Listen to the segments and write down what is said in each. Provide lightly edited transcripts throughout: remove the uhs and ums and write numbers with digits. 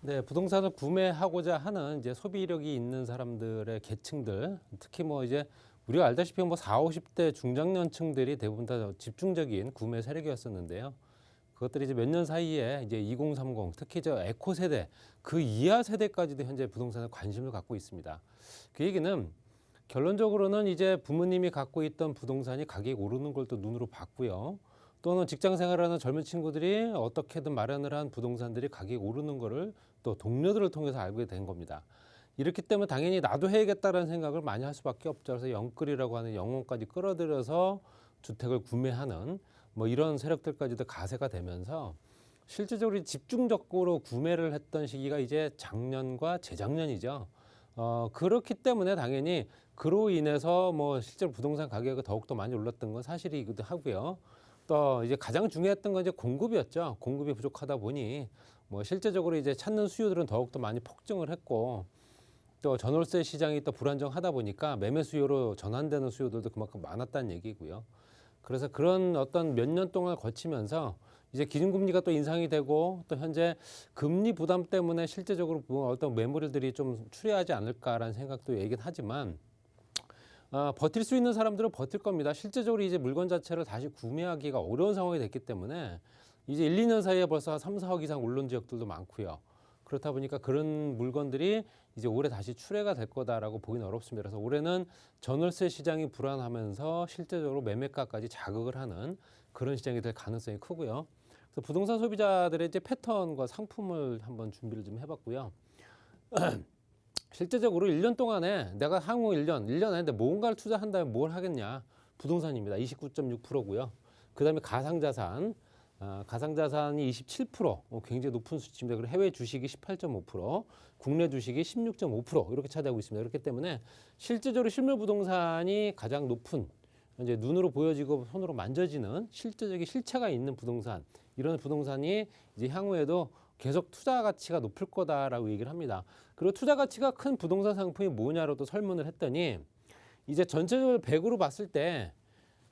네, 부동산을 구매하고자 하는 이제 소비력이 있는 사람들의 계층들, 특히 뭐 이제 우리가 알다시피 뭐 40, 50대 중장년층들이 대부분 다 집중적인 구매 세력이었었는데요. 그것들이 이제 몇 년 사이에 이제 2030, 특히 저 에코 세대, 그 이하 세대까지도 현재 부동산에 관심을 갖고 있습니다. 그 얘기는 결론적으로는 이제 부모님이 갖고 있던 부동산이 가격이 오르는 걸 또 눈으로 봤고요. 또는 직장 생활하는 젊은 친구들이 어떻게든 마련을 한 부동산들이 가격이 오르는 거를 또 동료들을 통해서 알게 된 겁니다. 이렇기 때문에 당연히 나도 해야겠다라는 생각을 많이 할 수밖에 없죠. 그래서 영끌이라고 하는 영혼까지 끌어들여서 주택을 구매하는 뭐 이런 세력들까지도 가세가 되면서 실질적으로 집중적으로 구매를 했던 시기가 이제 작년과 재작년이죠. 그렇기 때문에 당연히 그로 인해서 뭐 실제로 부동산 가격이 더욱더 많이 올랐던 건 사실이기도 하고요. 또 이제 가장 중요했던 건 이제 공급이었죠. 공급이 부족하다 보니 뭐 실제적으로 이제 찾는 수요들은 더욱더 많이 폭증을 했고 또 전월세 시장이 또 불안정하다 보니까 매매 수요로 전환되는 수요들도 그만큼 많았다는 얘기고요. 그래서 그런 어떤 몇 년 동안 거치면서 이제 기준금리가 또 인상이 되고 또 현재 금리 부담 때문에 실제적으로 어떤 매물들이 좀 추리하지 않을까라는 생각도 얘기는 하지만 버틸 수 있는 사람들은 버틸 겁니다. 실제적으로 이제 물건 자체를 다시 구매하기가 어려운 상황이 됐기 때문에 이제 1, 2년 사이에 벌써 3, 4억 이상 오른 지역들도 많고요. 그렇다 보니까 그런 물건들이 이제 올해 다시 출회가 될 거다라고 보기는 어렵습니다. 그래서 올해는 전월세 시장이 불안하면서 실제적으로 매매가까지 자극을 하는 그런 시장이 될 가능성이 크고요. 그래서 부동산 소비자들의 이제 패턴과 상품을 한번 준비를 좀 해봤고요. 실제적으로 1년 동안에 내가 향후 1년 했는데 뭔가를 투자한다면 뭘 하겠냐? 부동산입니다. 29.6%고요. 그 다음에 가상자산, 가상자산이 27%, 굉장히 높은 수치입니다. 그리고 해외 주식이 18.5%, 국내 주식이 16.5% 이렇게 차지하고 있습니다. 그렇기 때문에 실제적으로 실물 부동산이 가장 높은 이제 눈으로 보여지고 손으로 만져지는 실제적인 실체가 있는 부동산, 이런 부동산이 이제 향후에도 계속 투자 가치가 높을 거다라고 얘기를 합니다. 그리고 투자 가치가 큰 부동산 상품이 뭐냐로 또 설문을 했더니 이제 전체적으로 100으로 봤을 때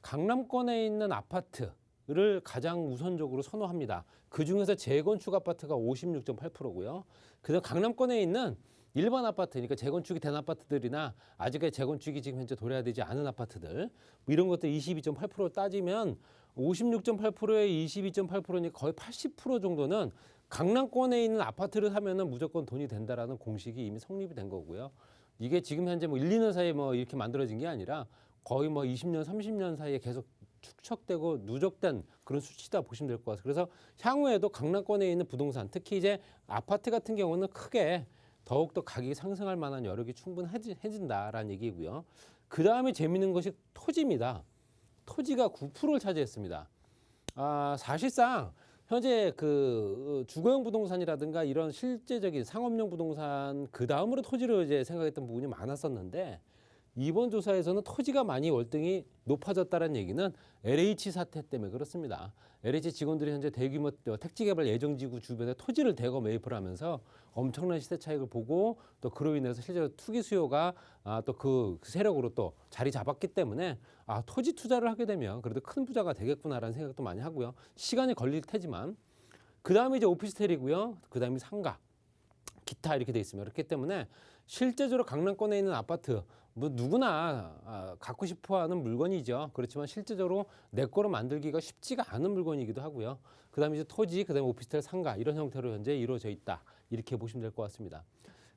강남권에 있는 아파트를 가장 우선적으로 선호합니다. 그 중에서 재건축 아파트가 56.8%고요. 그다음 강남권에 있는 일반 아파트, 그러니까 재건축이 된 아파트들이나 아직까지 재건축이 지금 현재 도래가 되지 않은 아파트들, 뭐 이런 것들 22.8% 따지면 56.8%에 22.8%니까 거의 80% 정도는 강남권에 있는 아파트를 사면은 무조건 돈이 된다라는 공식이 이미 성립이 된 거고요. 이게 지금 현재 뭐 1, 2년 사이에 뭐 이렇게 만들어진 게 아니라 거의 뭐 20년, 30년 사이에 계속 축적되고 누적된 그런 수치다 보시면 될 것 같아요. 그래서 향후에도 강남권에 있는 부동산, 특히 이제 아파트 같은 경우는 크게 더욱더 가격이 상승할 만한 여력이 충분해진다라는 얘기고요. 그 다음에 재미있는 것이 토지입니다. 토지가 9%를 차지했습니다. 사실상 현재 그 주거용 부동산이라든가 이런 실제적인 상업용 부동산 그 다음으로 토지로 이제 생각했던 부분이 많았었는데 이번 조사에서는 토지가 많이 월등히 높아졌다는 얘기는 LH 사태 때문에 그렇습니다. LH 직원들이 현재 대규모 택지개발 예정지구 주변에 토지를 대거 매입을 하면서 엄청난 시세 차익을 보고 또 그로 인해서 실제로 투기 수요가 또 그 세력으로 또 자리 잡았기 때문에 토지 투자를 하게 되면 그래도 큰 부자가 되겠구나라는 생각도 많이 하고요. 시간이 걸릴 테지만 그 다음에 이제 오피스텔이고요. 그 다음에 상가. 기타 이렇게 돼 있습니다. 그렇기 때문에 실제적으로 강남권에 있는 아파트 뭐 누구나 갖고 싶어하는 물건이죠. 그렇지만 실제적으로 내 거로 만들기가 쉽지가 않은 물건이기도 하고요. 그다음에 이제 토지, 그다음에 오피스텔, 상가 이런 형태로 현재 이루어져 있다. 이렇게 보시면 될 것 같습니다.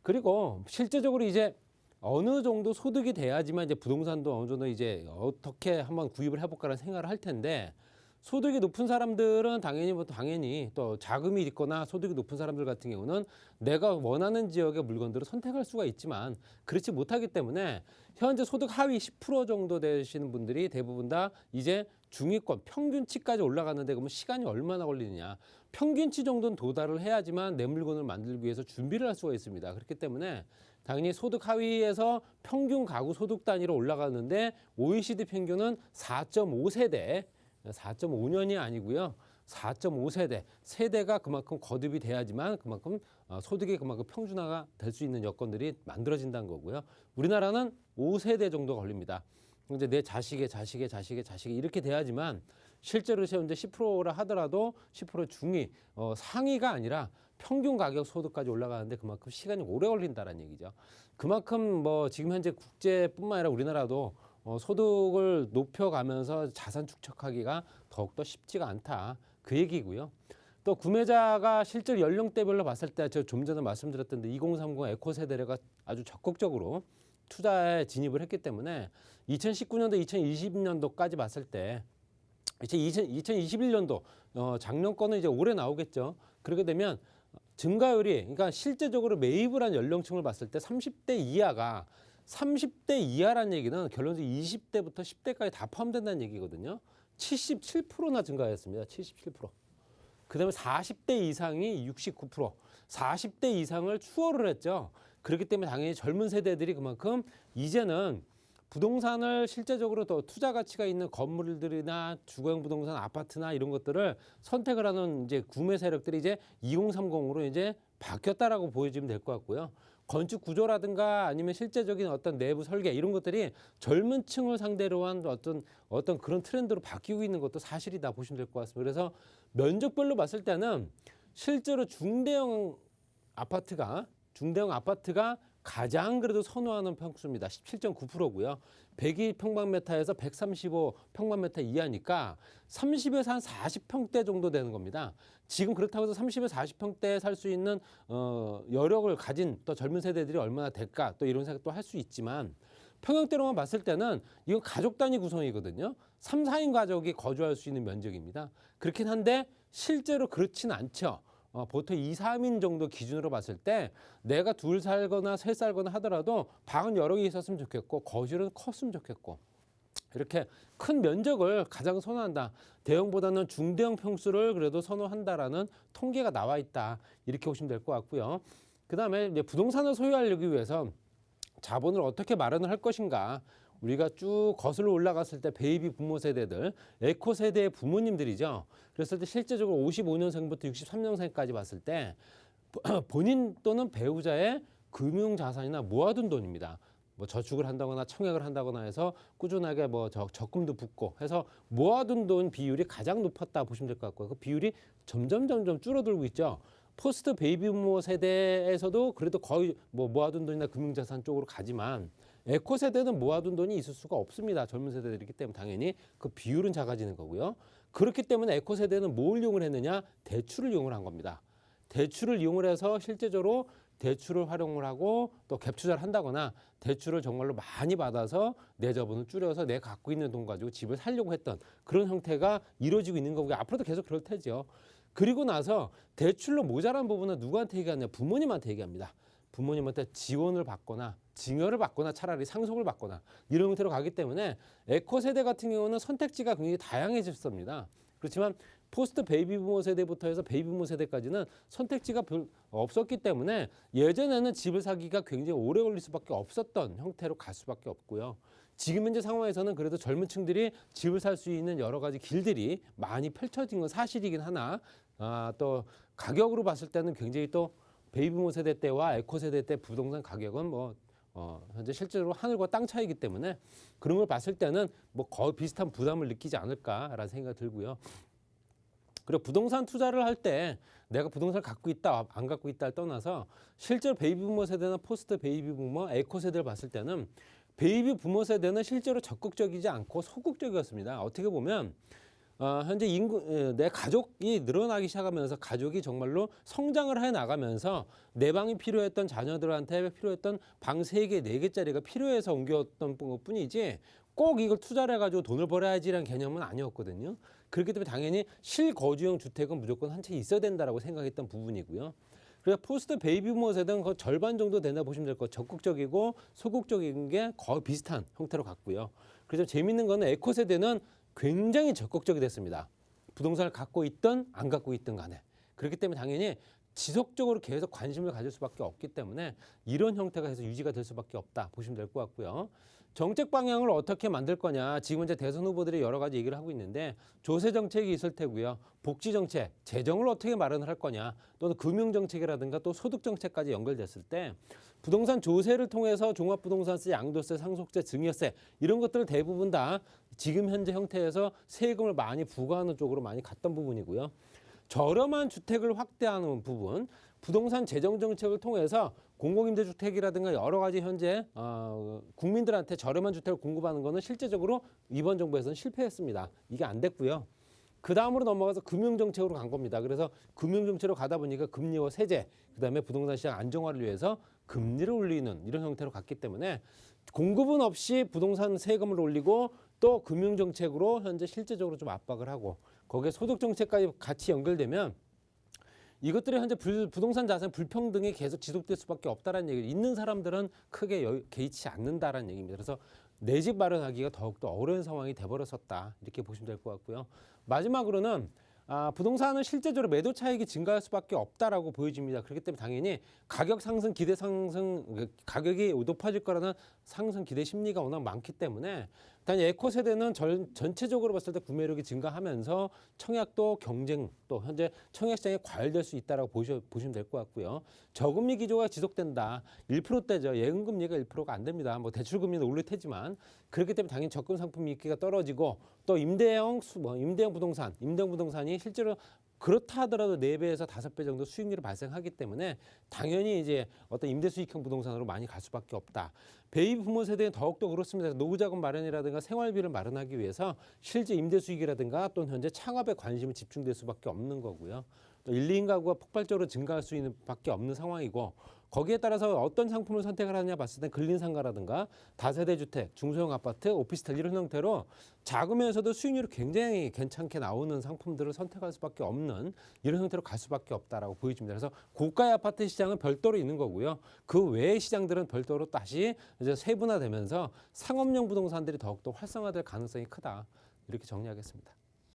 그리고 실제적으로 이제 어느 정도 소득이 돼야지만 이제 부동산도 어느 정도 이제 어떻게 한번 구입을 해볼까라는 생각을 할 텐데 소득이 높은 사람들은 당연히 또 자금이 있거나 소득이 높은 사람들 같은 경우는 내가 원하는 지역의 물건들을 선택할 수가 있지만 그렇지 못하기 때문에 현재 소득 하위 10% 정도 되시는 분들이 대부분 다 이제 중위권 평균치까지 올라가는데 그러면 시간이 얼마나 걸리느냐. 평균치 정도는 도달을 해야지만 내 물건을 만들기 위해서 준비를 할 수가 있습니다. 그렇기 때문에 당연히 소득 하위에서 평균 가구 소득 단위로 올라가는데 OECD 평균은 4.5세대 4.5년이 아니고요. 4.5세대, 세대가 그만큼 거듭이 돼야지만 그만큼 소득이 그만큼 평준화가 될 수 있는 여건들이 만들어진다는 거고요. 우리나라는 5세대 정도 걸립니다. 이제 내 자식의 이렇게 돼야지만 실제로 현재 10%라 하더라도 10% 중위, 상위가 아니라 평균 가격 소득까지 올라가는데 그만큼 시간이 오래 걸린다는 얘기죠. 그만큼 뭐 지금 현재 국제뿐만 아니라 우리나라도 소득을 높여가면서 자산 축적하기가 더욱더 쉽지가 않다. 그 얘기고요. 또 구매자가 실제 연령대별로 봤을 때 제가 좀 전에 말씀드렸던 2030 에코 세대가 아주 적극적으로 투자에 진입을 했기 때문에 2019년도, 2020년도까지 봤을 때 2021년도 작년 거는 이제 올해 나오겠죠. 그렇게 되면 증가율이 그러니까 실제적으로 매입을 한 연령층을 봤을 때 30대 이하가 30대 이하라는 얘기는 결론적으로 20대부터 10대까지 다 포함된다는 얘기거든요. 77%나 증가했습니다. 77%. 그다음에 40대 이상이 69%, 40대 이상을 추월을 했죠. 그렇기 때문에 당연히 젊은 세대들이 그만큼 이제는 부동산을 실제적으로 더 투자 가치가 있는 건물들이나 주거용 부동산, 아파트나 이런 것들을 선택을 하는 이제 구매 세력들이 이제 2030으로 이제 바뀌었다라고 보여지면 될 것 같고요. 건축 구조라든가 아니면 실제적인 어떤 내부 설계 이런 것들이 젊은 층을 상대로 한 어떤 그런 트렌드로 바뀌고 있는 것도 사실이다 보시면 될 것 같습니다. 그래서 면적별로 봤을 때는 실제로 중대형 아파트가 가장 그래도 선호하는 평수입니다. 17.9%고요. 102평방미터에서 135평방미터 이하니까 30에서 한 40평대 정도 되는 겁니다. 지금 그렇다고 해서 30에서 40평대에 살 수 있는 여력을 가진 또 젊은 세대들이 얼마나 될까 또 이런 생각도 할 수 있지만 평형대로만 봤을 때는 이건 가족 단위 구성이거든요. 3, 4인 가족이 거주할 수 있는 면적입니다. 그렇긴 한데 실제로 그렇진 않죠. 보통 2, 3인 정도 기준으로 봤을 때 내가 둘 살거나 셋 살거나 하더라도 방은 여러 개 있었으면 좋겠고 거실은 컸으면 좋겠고 이렇게 큰 면적을 가장 선호한다. 대형보다는 중대형 평수를 그래도 선호한다라는 통계가 나와 있다. 이렇게 보시면 될 것 같고요. 그다음에 이제 부동산을 소유하려기 위해서 자본을 어떻게 마련을 할 것인가. 우리가 쭉 거슬러 올라갔을 때 베이비 부모 세대들, 에코 세대의 부모님들이죠. 그랬을 때 실제적으로 55년생부터 63년생까지 봤을 때 본인 또는 배우자의 금융 자산이나 모아둔 돈입니다. 뭐 저축을 한다거나 청약을 한다거나 해서 꾸준하게 뭐 적금도 붓고 해서 모아둔 돈 비율이 가장 높았다 보시면 될 것 같고요. 그 비율이 점점 줄어들고 있죠. 포스트 베이비 부모 세대에서도 그래도 거의 뭐 모아둔 돈이나 금융자산 쪽으로 가지만 에코 세대는 모아둔 돈이 있을 수가 없습니다. 젊은 세대들이기 때문에 당연히 그 비율은 작아지는 거고요. 그렇기 때문에 에코 세대는 뭘 이용을 했느냐? 대출을 이용을 한 겁니다. 대출을 이용을 해서 실제적으로 대출을 활용을 하고 또 갭 투자를 한다거나 대출을 정말로 많이 받아서 내 자본을 줄여서 내 갖고 있는 돈 가지고 집을 살려고 했던 그런 형태가 이루어지고 있는 거고요. 앞으로도 계속 그럴 테죠. 그리고 나서 대출로 모자란 부분은 누구한테 얘기하냐? 부모님한테 얘기합니다. 부모님한테 지원을 받거나 증여를 받거나 차라리 상속을 받거나 이런 형태로 가기 때문에 에코 세대 같은 경우는 선택지가 굉장히 다양해졌습니다. 그렇지만 포스트 베이비 부모 세대부터 해서 베이비 부모 세대까지는 선택지가 별 없었기 때문에 예전에는 집을 사기가 굉장히 오래 걸릴 수밖에 없었던 형태로 갈 수밖에 없고요. 지금 현재 상황에서는 그래도 젊은 층들이 집을 살 수 있는 여러 가지 길들이 많이 펼쳐진 건 사실이긴 하나 또 가격으로 봤을 때는 굉장히 또 베이비부모 세대 때와 에코 세대 때 부동산 가격은 현재 실제로 하늘과 땅 차이기 때문에 그런 걸 봤을 때는 뭐 거의 비슷한 부담을 느끼지 않을까라는 생각이 들고요. 그리고 부동산 투자를 할 때 내가 부동산을 갖고 있다, 안 갖고 있다를 떠나서 실제로 베이비부모 세대나 포스트 베이비부모, 에코 세대를 봤을 때는 베이비 부모 세대는 실제로 적극적이지 않고 소극적이었습니다. 어떻게 보면 현재 내 가족이 늘어나기 시작하면서 가족이 정말로 성장을 해 나가면서 내 방이 필요했던 자녀들한테 필요했던 방 3개, 4개짜리가 필요해서 옮겼던 것뿐이지 꼭 이걸 투자를 해가지고 돈을 벌어야지라는 개념은 아니었거든요. 그렇기 때문에 당연히 실거주용 주택은 무조건 한 채 있어야 된다라고 생각했던 부분이고요. 그래서 포스트 베이비부모 세대는 거의 절반 정도 된다 보시면 될 것 같아요. 적극적이고 소극적인 게 거의 비슷한 형태로 갔고요. 그래서 재밌는 거는 에코 세대는 굉장히 적극적이 됐습니다. 부동산을 갖고 있든 안 갖고 있든 간에. 그렇기 때문에 당연히 지속적으로 계속 관심을 가질 수밖에 없기 때문에 이런 형태가 해서 유지가 될 수밖에 없다 보시면 될 것 같고요. 정책 방향을 어떻게 만들 거냐. 지금 현재 대선 후보들이 여러 가지 얘기를 하고 있는데 조세 정책이 있을 테고요. 복지 정책, 재정을 어떻게 마련을 할 거냐. 또는 금융 정책이라든가 또 소득 정책까지 연결됐을 때 부동산 조세를 통해서 종합부동산세, 양도세, 상속세, 증여세 이런 것들을 대부분 다 지금 현재 형태에서 세금을 많이 부과하는 쪽으로 많이 갔던 부분이고요. 저렴한 주택을 확대하는 부분, 부동산 재정 정책을 통해서 공공임대주택이라든가 여러 가지 현재 국민들한테 저렴한 주택을 공급하는 거는 실제적으로 이번 정부에서는 실패했습니다. 이게 안 됐고요. 그 다음으로 넘어가서 금융정책으로 간 겁니다. 그래서 금융정책으로 가다 보니까 금리와 세제, 그다음에 부동산 시장 안정화를 위해서 금리를 올리는 이런 형태로 갔기 때문에 공급은 없이 부동산 세금을 올리고 또 금융정책으로 현재 실제적으로 좀 압박을 하고 거기에 소득정책까지 같이 연결되면 이것들이 현재 부동산 자산 불평등이 계속 지속될 수밖에 없다는 얘기를 있는 사람들은 크게 개의치 않는다라는 얘기입니다. 그래서 내 집 마련하기가 더욱더 어려운 상황이 돼버렸었다. 이렇게 보시면 될 것 같고요. 마지막으로는 부동산은 실제적으로 매도 차익이 증가할 수밖에 없다라고 보여집니다. 그렇기 때문에 당연히 가격 상승, 기대 상승, 가격이 높아질 거라는 상승 기대 심리가 워낙 많기 때문에 일단 에코 세대는 전체적으로 봤을 때 구매력이 증가하면서 청약도 경쟁 또 현재 청약 시장이 과열될 수 있다라고 보시면 될 것 같고요. 저금리 기조가 지속된다. 1%대죠. 예금금리가 1%가 안 됩니다. 뭐 대출금리는 오를 테지만 그렇기 때문에 당연히 적금 상품 인기가 떨어지고 또 임대형 부동산이 실제로 그렇다 하더라도 4배에서 5배 정도 수익률이 발생하기 때문에 당연히 이제 어떤 임대 수익형 부동산으로 많이 갈 수밖에 없다. 베이비 부모 세대는 더욱더 그렇습니다. 노후 자금 마련이라든가 생활비를 마련하기 위해서 실제 임대 수익이라든가 또는 현재 창업에 관심이 집중될 수밖에 없는 거고요. 또 1, 2인 가구가 폭발적으로 증가할 수 있는 밖에 없는 상황이고 거기에 따라서 어떤 상품을 선택을 하느냐 봤을 때 근린상가라든가 다세대 주택, 중소형 아파트, 오피스텔 이런 형태로 작으면서도 수익률이 굉장히 괜찮게 나오는 상품들을 선택할 수밖에 없는 이런 형태로 갈 수밖에 없다라고 보여집니다. 그래서 고가의 아파트 시장은 별도로 있는 거고요. 그 외의 시장들은 별도로 다시 이제 세분화되면서 상업용 부동산들이 더욱더 활성화될 가능성이 크다. 이렇게 정리하겠습니다.